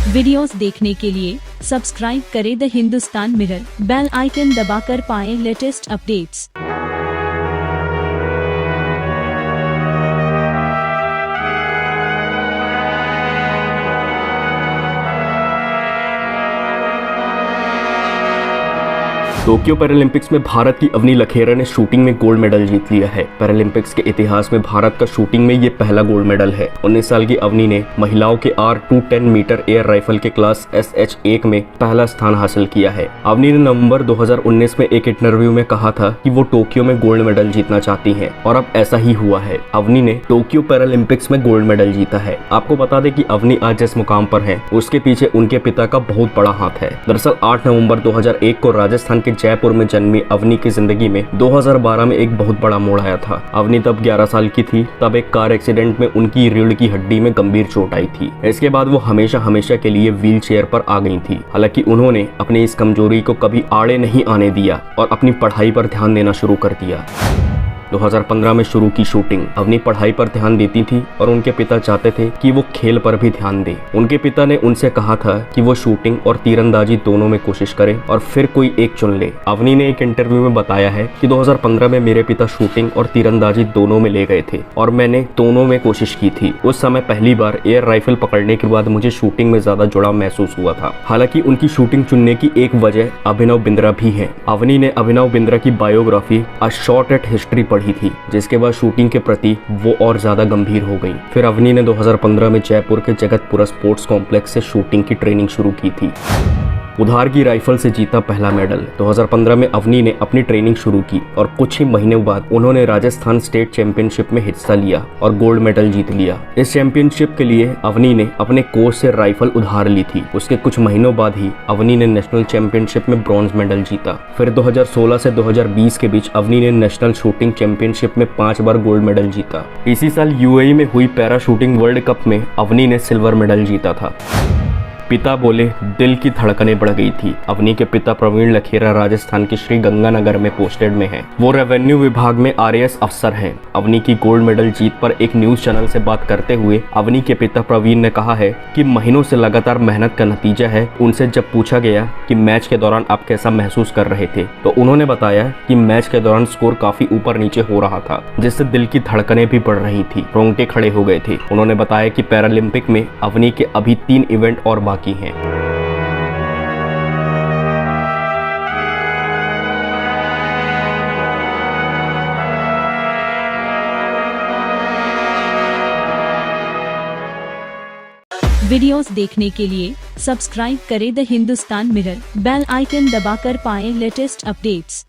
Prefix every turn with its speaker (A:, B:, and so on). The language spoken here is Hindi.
A: वीडियोस देखने के लिए सब्सक्राइब करें the Hindustan mirror, bell icon दबाकर पाएं लेटेस्ट अपडेट्स।
B: टोक्यो पैरालंपिक्स में भारत की अवनी लखेरा ने शूटिंग में गोल्ड मेडल जीत लिया है। पैरालंपिक्स के इतिहास में भारत का शूटिंग में ये पहला गोल्ड मेडल है। 19 साल की अवनी ने महिलाओं के R210 मीटर एयर राइफल के क्लास SH1 में पहला स्थान हासिल किया है। अवनी ने नवंबर 2019 में एक इंटरव्यू में कहा था कि वो टोक्यो में गोल्ड मेडल जीतना चाहती हैं और अब ऐसा ही हुआ है। अवनी ने टोक्यो पैरालंपिक्स में गोल्ड मेडल जीता है। आपको बता दें कि अवनी आज जिस मुकाम पर है उसके पीछे उनके पिता का बहुत बड़ा हाथ है। दरअसल 8 नवंबर 2001 को राजस्थान के जयपुर में जन्मी अवनी की जिंदगी में 2012 में एक बहुत बड़ा मोड़ आया था। अवनी तब 11 साल की थी। तब एक कार एक्सीडेंट में उनकी रीढ़ की हड्डी में गंभीर चोट आई थी। इसके बाद वो हमेशा के लिए व्हील चेयर पर आ गई थी। हालांकि उन्होंने अपनी इस कमजोरी को कभी आड़े नहीं आने दिया और अपनी पढ़ाई पर ध्यान देना शुरू कर दिया। 2015 में शुरू की शूटिंग। अवनी पढ़ाई पर ध्यान देती थी और उनके पिता चाहते थे कि वो खेल पर भी ध्यान दे। उनके पिता ने उनसे कहा था कि वो शूटिंग और तीरंदाजी दोनों में कोशिश करे और फिर कोई एक चुन ले। अवनी ने एक इंटरव्यू में बताया है कि 2015 में मेरे पिता शूटिंग और तीरंदाजी दोनों में ले गए थे और मैंने दोनों में कोशिश की थी। उस समय पहली बार एयर राइफल पकड़ने के बाद मुझे शूटिंग में ज्यादा जुड़ाव महसूस हुआ था। हालांकि उनकी शूटिंग चुनने की एक वजह अभिनव बिंद्रा भी है। अवनी ने अभिनव बिंद्रा की biography a short at history पढ़ी थी, जिसके बाद शूटिंग के प्रति वो और ज्यादा गंभीर हो गई। फिर अवनी ने 2015 में जयपुर के जगतपुरा स्पोर्ट्स कॉम्प्लेक्स से शूटिंग की ट्रेनिंग शुरू की थी। उधार की राइफल से जीता पहला मेडल। 2015 में अवनी ने अपनी ट्रेनिंग शुरू की और कुछ ही महीनों बाद उन्होंने राजस्थान स्टेट चैंपियनशिप में हिस्सा लिया और गोल्ड मेडल जीत लिया। इस चैंपियनशिप के लिए अवनी ने अपने कोच से राइफल उधार ली थी। उसके कुछ महीनों बाद ही अवनी ने नेशनल चैंपियनशिप में ब्रॉन्ज मेडल जीता। फिर 2016 से 2020 के बीच अवनी ने नेशनल शूटिंग चैंपियनशिप में 5 बार गोल्ड मेडल जीता। इसी साल UAE में हुई पैरा शूटिंग वर्ल्ड कप में अवनी ने सिल्वर मेडल जीता था। पिता बोले, दिल की धड़कनें बढ़ गई थी। अवनी के पिता प्रवीण लखेरा राजस्थान के श्री गंगानगर में पोस्टेड में हैं। वो रेवेन्यू विभाग में RAS अफसर हैं। अवनी की गोल्ड मेडल जीत पर एक न्यूज चैनल से बात करते हुए अवनी के पिता प्रवीण ने कहा है कि महीनों से लगातार मेहनत का नतीजा है। उनसे जब पूछा गया कि मैच के दौरान आप कैसा महसूस कर रहे थे, तो उन्होंने बताया कि मैच के दौरान स्कोर काफी ऊपर नीचे हो रहा था, जिससे दिल की धड़कनें भी बढ़ रही थी, रोंगटे खड़े हो गए थे। उन्होंने बताया कि पैरालंपिक में अवनी के अभी 3 इवेंट और बाकी हैं।
A: वीडियोस देखने के लिए सब्सक्राइब करें the Hindustan mirror, bell icon दबाकर पाएं लेटेस्ट अपडेट्स।